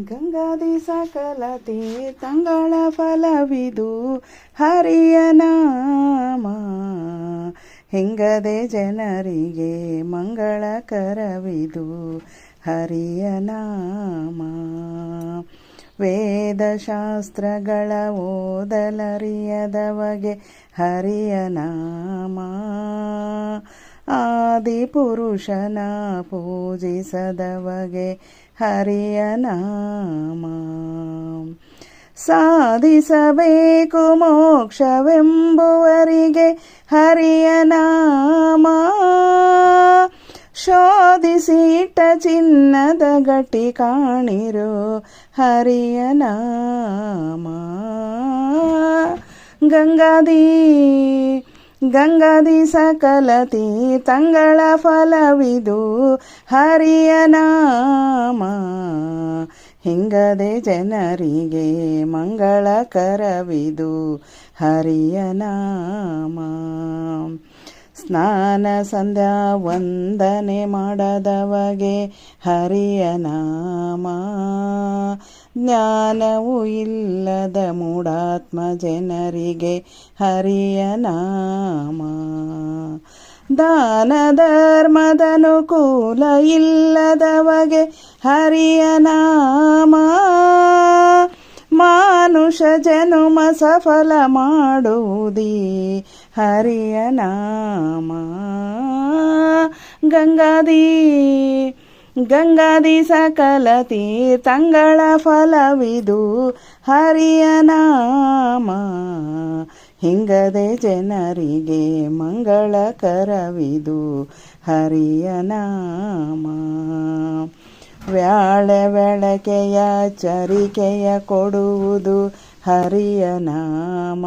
ಗಂಗಾದಿ ಸಕಲ ತೀರ್ಥಂಗಳ ಫಲವಿದು ಹರಿಯ ನಾಮ. ಹೆಂಗದೆ ಜನರಿಗೆ ಮಂಗಳಕರವಿದು ಹರಿಯ ನಾಮ. ವೇದಶಾಸ್ತ್ರಗಳ ಓದಲರಿಯದವಗೆ ಹರಿಯ ನಾಮ. ಆದಿಪುರುಷನ ಪೂಜಿಸದವಗೆ ಹರಿಯ ನಾಮ. ಸಾಧಿಸಬೇಕು ಮೋಕ್ಷವೆಂಬುವರಿಗೆ ಹರಿಯ ನಾಮ. ಶೋಧಿಸಿಟ್ಟ ಚಿನ್ನದ ಗಟ್ಟಿ ಕಾಣಿರು ಹರಿಯ ನಾಮ. ಗಂಗಾದಿ ಸಕಲ ತೀರ್ಥಂಗಳ ಫಲವಿದು ಹರಿಯ ನಾಮ. ಹಿಂಗದೆ ಜನರಿಗೆ ಮಂಗಳಕರವಿದು ಹರಿಯ ನಾಮ. ಸ್ನಾನ ಸಂಧ್ಯಾ ವಂದನೆ ಮಾಡದವಗೆ ಹರಿಯ ನಾಮ. ಜ್ಞಾನವು ಇಲ್ಲದ ಮೂಢಾತ್ಮ ಜನರಿಗೆ ಹರಿಯ ನಾಮ. ದಾನ ಧರ್ಮದ ಅನುಕೂಲ ಇಲ್ಲದವಗೆ ಹರಿಯ ನಾಮ. ಮಾನುಷ ಜನುಮ ಸಫಲ ಮಾಡುವುದೇ ಹರಿಯ ನಾಮ. ಗಂಗಾದಿ ಸಕಲ ತೀರ್ಥಂಗಳ ಫಲವಿದು ಹರಿಯ ನಾಮ. ಹಿಂಗದೆ ಜನರಿಗೆ ಮಂಗಳಕರವಿದು ಹರಿಯ ನಾಮ. ವ್ಯಾಳ ಚರಿಕೆಯ ಕೊಡುವುದು ಹರಿಯ ನಾಮ.